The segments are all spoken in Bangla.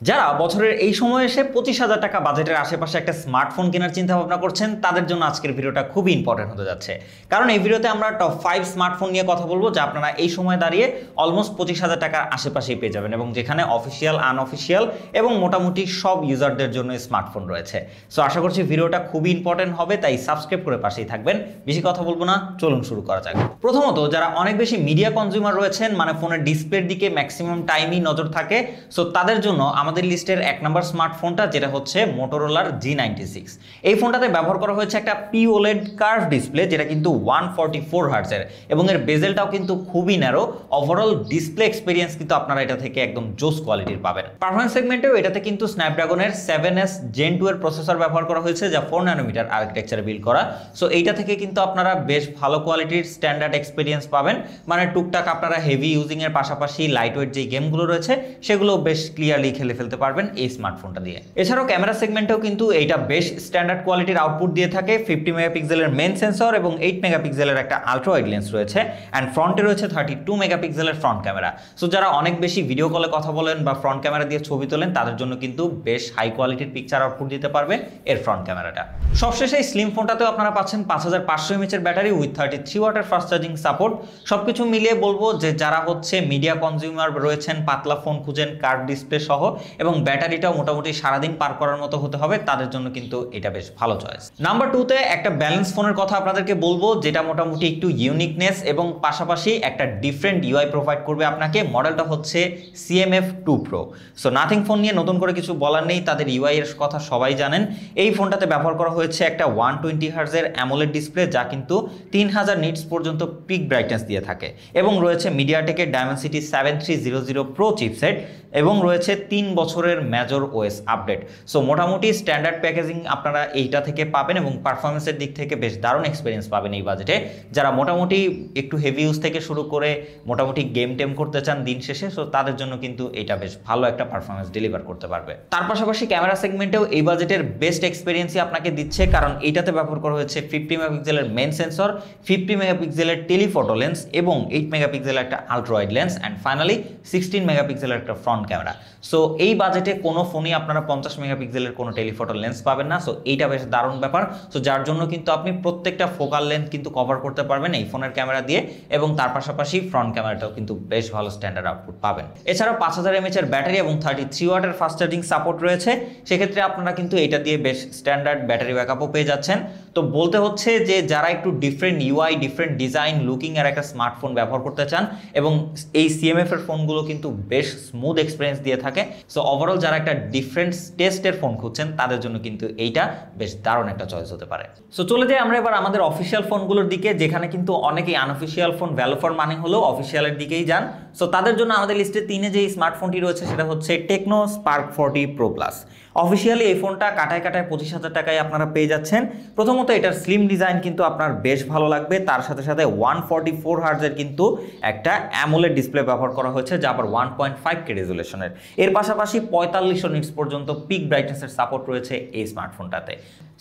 যারা বছরের এই সময় এসে 25,000 টাকা বাজেটের আশেপাশে একটা স্মার্টফোন কেনার চিন্তা ভাবনা করছেন তাদের জন্য আজকের ভিডিওটা খুবই ইম্পর্টেন্ট হতে যাচ্ছে। কারণ এই ভিডিওতে আমরা টপ 5 স্মার্টফোন নিয়ে কথা বলবো যা আপনারা এই সময় দাঁড়িয়ে অলমোস্ট 25,000 টাকার আশেপাশেই পেয়ে যাবেন, এবং যেখানে অফিসিয়াল আনঅফিসিয়াল এবং মোটামুটি সব ইউজারদের জন্য স্মার্টফোন রয়েছে। সো আশা করছি ভিডিওটা খুবই ইম্পর্টেন্ট হবে, তাই সাবস্ক্রাইব করে পাশেই থাকবেন। বেশি কথা বলবো না, চলুন শুরু করা যাক। প্রথমত, যারা অনেক বেশি মিডিয়া কনজিউমার রয়েছেন, মানে ফোনের ডিসপ্লের দিকে ম্যাক্সিমাম টাইমই নজর থাকে, সো তাদের জন্য আমাদের লিস্টের এক নম্বর স্মার্টফোনটা যেটা হচ্ছে মোটোরোলার G96। এই ফোনটাতে ব্যবহার করা হয়েছে একটা POLED কার্ভ ডিসপ্লে, যেটা কিন্তু 144 হার্টজের, এবং এর বেজেলটাও কিন্তু খুবই ন্যারো। ওভারঅল ডিসপ্লে এক্সপিরিয়েন্স কিন্তু আপনারা এটা থেকে একদম জোস কোয়ালিটির পাবেন। পারফরম্যান্স সেগমেন্টেও এটাতে কিন্তু স্ন্যাপড্রাগনের 7S Gen 2 এর প্রসেসর ব্যবহার করা হয়েছে, যা 4 ন্যানোমিটার আর্কিটেকচারে বিল্ড করা। সো এইটা থেকে কিন্তু আপনারা বেশ ভালো কোয়ালিটির স্ট্যান্ডার্ড এক্সপিরিয়েন্স পাবেন, মানে টুকটাক আপনারা হেভি ইউজিং এর পাশাপাশি লাইট ওয়েট যে গেমগুলো রয়েছে সেগুলো বেশ ক্লিয়ারলি খেলে ফেলতে পারবেন এই স্মার্টফোনটা দিয়ে। এছাড়াও ক্যামেরা সেগমেন্টেও কিন্তু এইটা বেশ স্ট্যান্ডার্ড কোয়ালিটির আউটপুট দিয়ে থাকে। 50 মেগাপিক্সেলের মেইন সেন্সর এবং 8 মেগাপিক্সেলের একটা আলট্রা ওয়াইড লেন্স রয়েছে, অ্যান্ড ফ্রন্টে রয়েছে 32 মেগাপিক্সেলের ফ্রন্ট ক্যামেরা। সো যারা অনেক বেশি ভিডিও কলে কথা বলেন বা ফ্রন্ট ক্যামেরা দিয়ে ছবি তোলেন, তাদের জন্য কিন্তু বেশ হাই কোয়ালিটির পিকচার আউটপুট দিতে পারবে এর ফ্রন্ট ক্যামেরাটা। সবশেষে এই স্লিম ফোনটাতেও আপনারা পাচ্ছেন 5500 mAh এর ব্যাটারি উইথ 33 ওয়াটের ফাস্ট চার্জিং সাপোর্ট। সবকিছু মিলিয়ে বলবো যে যারা হচ্ছে মিডিয়া কনজিউমার রয়েছেন, পাতলা ফোন খুঁজেন কার্ভ ডিসপ্লে সহ, এবং ব্যাটারিটাও মোটামুটি সারাদিন পার করার মতো হতে হবে, তাদের জন্য কিন্তু এটা বেশ ভালো চয়েস। নাম্বার 2তে একটা ব্যালেন্স ফোনের কথা আপনাদেরকে বলবো, যেটা মোটামুটি একটু ইউনিকনেস এবং পাশাপাশি একটা ডিফারেন্ট ইউআই প্রোভাইড করবে আপনাকে। মডেলটা হচ্ছে CMF2 Pro। So nothing phone নিয়ে নতুন করে কিছু বলার নেই, তাদের ইউআই এর কথা সবাই জানেন। এই ফোনটাতে ব্যবহার করা হয়েছে একটা 120 হার্টজের অ্যামোলেড ডিসপ্লে, যা কিন্তু 3000 নিটস পর্যন্ত পিক ব্রাইটনেস দিয়ে থাকে, এবং রয়েছে মিডিয়াটেকের ডায়মেনসিটি 7300 Pro চিপসেট, এবং রয়েছে 3 বছরের মেজর ওএস আপডেট। সো মোটামুটি স্ট্যান্ডার্ড প্যাকেজিং আপনারা এইটা থেকে পাবেন, এবং পারফরমেন্সের দিক থেকে বেশ দারুণ এক্সপিরিয়েন্স পাবেন এই বাজেটে। যারা মোটামুটি একটু হেভি ইউজ থেকে শুরু করে মোটামুটি গেম টেম করতে চান দিন শেষে, সো তাদের জন্য কিন্তু এটা বেশ ভালো একটা পারফরমেন্স ডেলিভার করতে পারবে। তার পাশাপাশি ক্যামেরা সেগমেন্টেও এই বাজেটের বেস্ট এক্সপিরিয়েন্সই আপনাকে দিচ্ছে, কারণ এইটাতে ব্যবহার করা হয়েছে 50 মেগাপিক্সেলের মেইন সেন্সর, 50 মেগাপিক্সেলের টেলিফটো লেন্স, এবং 8 মেগাপিক্সেলের একটা ultra wide lens, and finally 16 মেগাপিক্সেলের একটা ফ্রন্ট ক্যামেরা। সো এই বাজেটে কোনো ফোনই আপনারা 50 মেগাপিক্সেলের কোনো টেলিফটো লেন্স পাবেন না। সো এইটা বেশ দারুণ ব্যাপার। সো যার জন্য কিন্তু আপনি প্রত্যেকটা ফোকাল লেন্থ কিন্তু কভার করতে পারবেন এই ফোনের ক্যামেরা দিয়ে, এবং তার পাশাপাশি ফ্রন্ট ক্যামেরাটাও কিন্তু বেশ ভালো স্ট্যান্ডার্ড আউটপুট পাবেন। এছাড়াও 5000 mAh এর ব্যাটারি এবং 33 ওয়াটের ফাস্ট চার্জিং সাপোর্ট রয়েছে। সেক্ষেত্রে আপনারা কিন্তু এটা দিয়ে বেশ স্ট্যান্ডার্ড ব্যাটারি ব্যাকআপও পেয়ে যাচ্ছেন। তো বলতে হচ্ছে যে যারা একটু different UI, different design looking এর একটা স্মার্টফোন ব্যবহার করতে চান, এবং এই CMF এর ফোনগুলো কিন্তু বেশ স্মুথ এক্সপিরিয়েন্স দিয়ে থাকে, সো ওভারঅল যারা একটা ডিফারেন্ট টেস্টের ফোন খুঁজছেন তাদের জন্য কিন্তু এইটা বেশ দারুণ একটা চয়েস হতে পারে। সো চলে যাই আমরা এবার আমাদের অফিসিয়াল ফোনগুলোর দিকে, যেখানে কিন্তু অনেকেই unofficial phone value for money হলেও অফিসিয়ালের দিকেই যান। সো তাদের জন্য আমাদের লিস্টে 3-এ যে স্মার্টফোনটি রয়েছে সেটা হচ্ছে Tecno Spark 40 Pro Plus। Officially এই ফোনটা কাটায় 25,000 টাকায় আপনারা পেয়ে যাচ্ছেন। প্রথমত এটার স্লিম ডিজাইন কিন্তু আপনার বেশ ভালো লাগবে, তার সাথে সাথে 144 হার্টজের কিন্তু একটা অ্যামোলেড ডিসপ্লে ব্যবহার করা হয়েছে, যা আবার 1.5K রেজুলেশনের। এর পাশাপাশি 4500 নিটস পর্যন্ত পিক ব্রাইটনেসের সাপোর্ট রয়েছে এই স্মার্টফোনটাতে।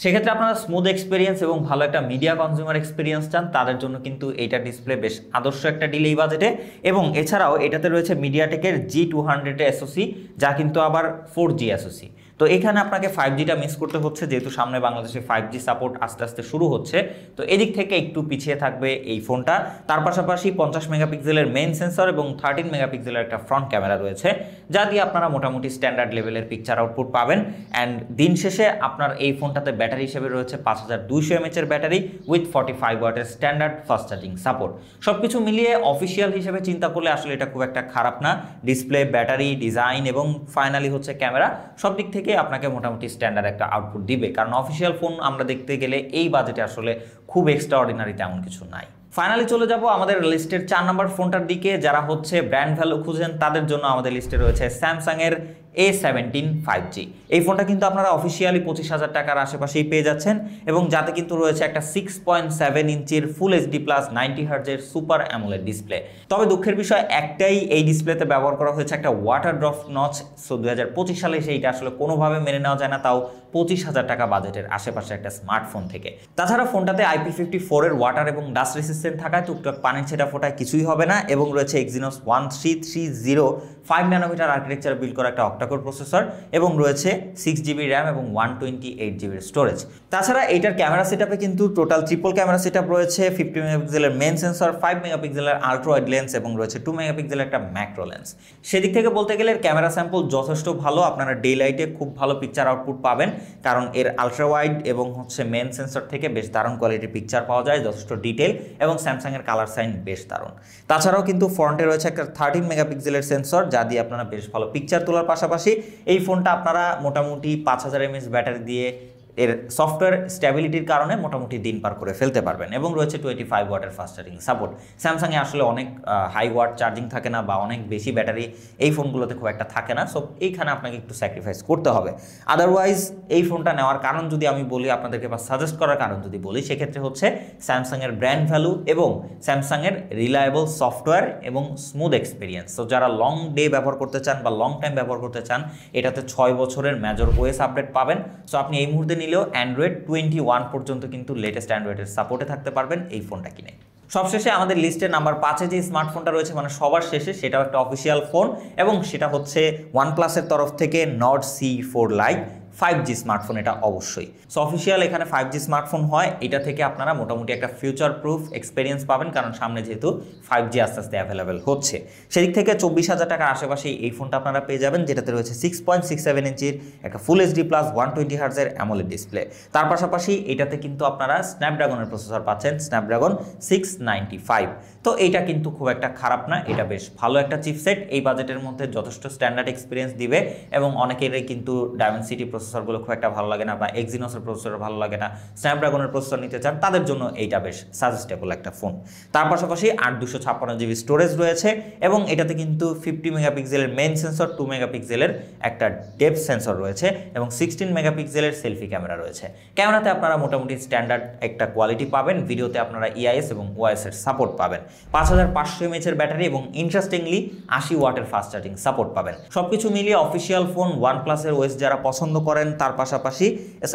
সেক্ষেত্রে আপনারা স্মুথ এক্সপিরিয়েন্স এবং ভালো একটা মিডিয়া কনজিউমার এক্সপিরিয়েন্স চান, তাদের জন্য কিন্তু এইটা ডিসপ্লে বেশ আদর্শ একটা ডিল এই বাজেটে। এবং এছাড়াও এটাতে রয়েছে মিডিয়াটেকের G200 SoC, যা কিন্তু আবার 4G SoC। তো এখানে আপনাকে 5Gটা মিস করতে হচ্ছে, যেহেতু সামনে বাংলাদেশে 5G সাপোর্ট আস্তে আস্তে শুরু হচ্ছে, তো এদিক থেকে একটু পিছিয়ে থাকবে এই ফোনটা। তার পাশাপাশি 50 মেগাপিক্সেলের মেইন সেন্সর এবং 13 মেগাপিক্সেলের একটা ফ্রন্ট ক্যামেরা রয়েছে, যা দিয়ে আপনারা মোটামুটি স্ট্যান্ডার্ড লেভেলের পিকচার আউটপুট পাবেন। অ্যান্ড দিন শেষে আপনার এই ফোনটাতে ব্যাটারি হিসেবে রয়েছে 5200 mAh এর ব্যাটারি উইথ 45 ওয়াটের স্ট্যান্ডার্ড ফাস্ট চার্জিং সাপোর্ট। সবকিছু মিলিয়ে অফিসিয়াল হিসেবে চিন্তা করলে আসলে এটা খুব একটা খারাপ না। ডিসপ্লে, ব্যাটারি, ডিজাইন এবং ফাইনালি হচ্ছে ক্যামেরা, সব দিক থেকে আপনাকে মোটামুটি স্ট্যান্ডার্ড একটা আউটপুট দিবে, কারণ অফিসিয়াল ফোন আমরা দেখতে গেলে এই বাজেটে আসলে খুব এক্সট্রা অর্ডিনারি তেমন কিছু নাই। ফাইনালি চলে যাব আমাদের লিস্টের 4 নম্বর ফোনটার দিকে। যারা হচ্ছে ব্র্যান্ড ভ্যালু খুঁজেন তাদের জন্য আমাদের লিস্টে রয়েছে স্যামসাং এর A17 5G। এই ফোনটা কিন্তু আপনারা অফিসিয়ালি 25,000 টাকার আশেপাশেই পেয়ে যাচ্ছেন, এবং যাতে কিন্তু রয়েছে একটা 6.7 ইঞ্চির ফুল HD প্লাস 90 হার্টজের সুপার অ্যামোলেড ডিসপ্লে। তবে দুঃখের বিষয় একটাই, এই ডিসপ্লেতে ব্যবহার করা হয়েছে একটা ওয়াটার ড্রপ নচ। সো 2025 সালে সেইটা আসলে কোনোভাবে মেনে নেওয়া যায় না, তাও 25,000 টাকা বাজেটের আশেপাশে একটা স্মার্টফোন থেকে। তাছাড়া ফোনটাতে IP54 এর ওয়াটার এবং ডাস্ট রেসিস্ট্যান্ট থাকায় টুকটাক পানির ছেটা ফোটায় কিছুই হবে না, এবং রয়েছে Exynos 1330 5 ন্যানোমিটার আর্কিটেকচার বিল্ড করা একটা অক্টাকোর প্রসেসর এবং রয়েছে 6GB র্যাম এবং 128GB স্টোরেজ। তাছাড়া এইটার ক্যামেরা সেটআপে কিন্তু টোটাল ট্রিপল ক্যামেরা সেটআপ রয়েছে, 50 মেগাপিক্সেলের মেইন সেন্সর, 5 মেগাপিক্সেলের আল্ট্রা ওয়াইড লেন্স এবং রয়েছে 2 মেগাপিক্সেলের একটা ম্যাক্রো লেন্স। সেদিক থেকে বলতে গেলে ক্যামেরা স্যাম্পল যথেষ্ট ভালো, আপনারা ডে লাইটে খুব ভালো পিকচার আউটপুট পাবেন, কারণ এর আল্ট্রা ওয়াইড এবং মেইন সেন্সর থেকে বেশ দারুণ কোয়ালিটির পিকচার পাওয়া যায়, যথেষ্ট ডিটেল, এবং স্যামসাংয়ের কালার সাইন বেশ দারুণ। তাছাড়াও কিন্তু ফ্রন্টে রয়েছে একটা 13 মেগাপিক্সেলের সেন্সর, যা দিয়ে আপনারা বেশ ভালো পিকচার তোলার পাশাপাশি এই ফোনটা আপনারা মোটামুটি 5000 mAh ব্যাটারি দিয়ে এর সফটওয়্যার স্ট্যাবিলিটির কারণে মোটামুটি দিন পার করে ফেলতে পারবেন। এবং রয়েছে 25 ওয়াটের ফাস্ট চার্জিং সাপোর্ট। স্যামসাংয়ে আসলে অনেক হাই ওয়াট চার্জিং থাকে না বা অনেক বেশি ব্যাটারি এই ফোনগুলোতে খুব একটা থাকে না, সো এইখানে আপনাকে একটু স্যাক্রিফাইস করতে হবে। আদারওয়াইজ এই ফোনটা নেওয়ার কারণ যদি আমি বলি আপনাদেরকে, বা সাজেস্ট করার কারণ যদি বলি, সেক্ষেত্রে হচ্ছে স্যামসাংয়ের ব্র্যান্ড ভ্যালু এবং স্যামসাংয়ের রিলায়েবল সফটওয়্যার এবং স্মুথ এক্সপিরিয়েন্স। তো যারা লং ডে ব্যবহার করতে চান বা লং টাইম ব্যবহার করতে চান, এটাতে 6 বছরের মেজর ওএস আপডেট পাবেন। সো আপনি এই মুহূর্তে নিলেও অ্যান্ড্রয়েড 21 পর্যন্ত কিন্তু লেটেস্ট অ্যান্ড্রয়েডের সাপোর্টে থাকতে পারবেন এই ফোনটা কিনে। সবশেষে আমাদের লিস্টের নাম্বার 5-এ যে স্মার্টফোনটা রয়েছে, মানে সবার শেষে, সেটাও একটা অফিসিয়াল ফোন এবং সেটা হচ্ছে ওয়ানপ্লাসের তরফ থেকে Nord C4 light 5G smartphone. এটা অবশ্যই সো অফিসিয়াল এখানে 5G স্মার্টফোন হয়, এটা থেকে আপনারা মোটামুটি একটা ফিউচার প্রুফ এক্সপিরিয়েন্স পাবেন, কারণ সামনে যেহেতু 5G আস্তে আস্তে অ্যাভেলেবেল হচ্ছে। সেদিক থেকে 24,000 টাকার আশেপাশে এই ফোনটা আপনারা পেয়ে যাবেন, যেটাতে রয়েছে 6.67 ইঞ্চির একটা ফুল HD প্লাস 120 হার্জের অ্যামোলেড ডিসপ্লে। তার পাশাপাশি এটাতে কিন্তু আপনারা স্ন্যাপড্রাগনের প্রসেসর পাচ্ছেন, স্ন্যাপড্রাগন 695। তো এইটা কিন্তু খুব একটা খারাপ না, এটা বেশ ভালো একটা চিপসেট, এই বাজেটের মধ্যে যথেষ্ট স্ট্যান্ডার্ড এক্সপিরিয়েন্স দিবে। এবং অনেকেরই কিন্তু ডায়মেনসিটি প্রসেসরগুলো খুব একটা ভালো লাগে না, বা এক্সিনোসের প্রসেসর ভালো লাগে না, স্ন্যাপড্রাগনের প্রসেসর নিতে চান, তাদের জন্য এইটা বেশ সাজেস্টেবল একটা ফোন। তার পাশাপাশি 8/256GB স্টোরেজ রয়েছে এবং এটাতে কিন্তু 50 মেগাপিক্সেলের মেইন সেন্সর, 2 মেগাপিক্সেলের একটা ডেপথ সেন্সর রয়েছে এবং 16 মেগাপিক্সেলের সেলফি ক্যামেরা রয়েছে। ক্যামেরাতে আপনারা মোটামুটি স্ট্যান্ডার্ড একটা কোয়ালিটি পাবেন, ভিডিওতে আপনারা EIS এবং OIS এর সাপোর্ট পাবেন, 5500 mAh এর ব্যাটারি এবং ইন্টারেস্টিংলি 80 ওয়াটের ফাস্ট চার্জিং সাপোর্ট পাবেন। সবকিছু মিলিয়ে অফিসিয়াল ফোন, ওয়ানপ্লাসের OS যারা পছন্দ করেন, তার পাশাপাশি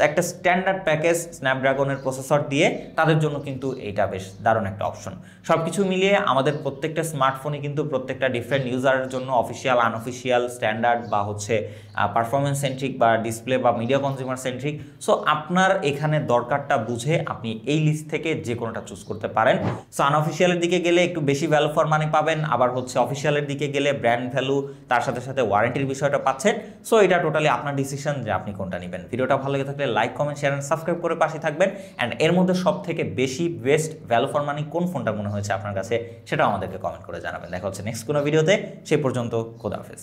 একটা স্ট্যান্ডার্ড প্যাকেজ স্ন্যাপড্রাগনের প্রসেসর দিয়ে, তাদের জন্য কিন্তু এইটা বেশ দারুণ একটা অপশন। সবকিছু মিলিয়ে আমাদের প্রত্যেকটা স্মার্টফোনই কিন্তু প্রত্যেকটা ডিফারেন্ট ইউজারের জন্য অফিসিয়াল, আনঅফিসিয়াল, স্ট্যান্ডার্ড বা পারফরমেন্স সেন্ট্রিক বা ডিসপ্লে বা মিডিয়া কনজিউমার সেন্ট্রিক। সো আপনার এখানে দরকারটা বুঝে আপনি এই লিস্ট থেকে যে কোনোটা চুজ করতে পারেন। সো আনঅফিসিয়ালের দিকে গেলে একটু বেশি ভ্যালু ফর মানি পাবেন, আবার অফিসিয়ালের দিকে গেলে ব্র্যান্ড ভ্যালু, তার সাথে সাথে ওয়ারেন্টির বিষয়টা পাচ্ছেন। সো এটা টোটালি আপনার ডিসিশন যে আপনি কোনটা নেবেন। ভিডিওটা ভালো লেগে থাকলে like, comment, share and subscribe করে পাশে থাকবেন। অ্যান্ড এর মধ্যে সব থেকে বেশি বেস্ট ভ্যালু ফর মানি কোন ফোনটা মনে হয়েছে আপনার কাছে, সেটাও আমাদেরকে কমেন্ট করে জানাবেন। দেখা হচ্ছে নেক্সট কোনো ভিডিওতে, সেই পর্যন্ত খোদা হাফেজ।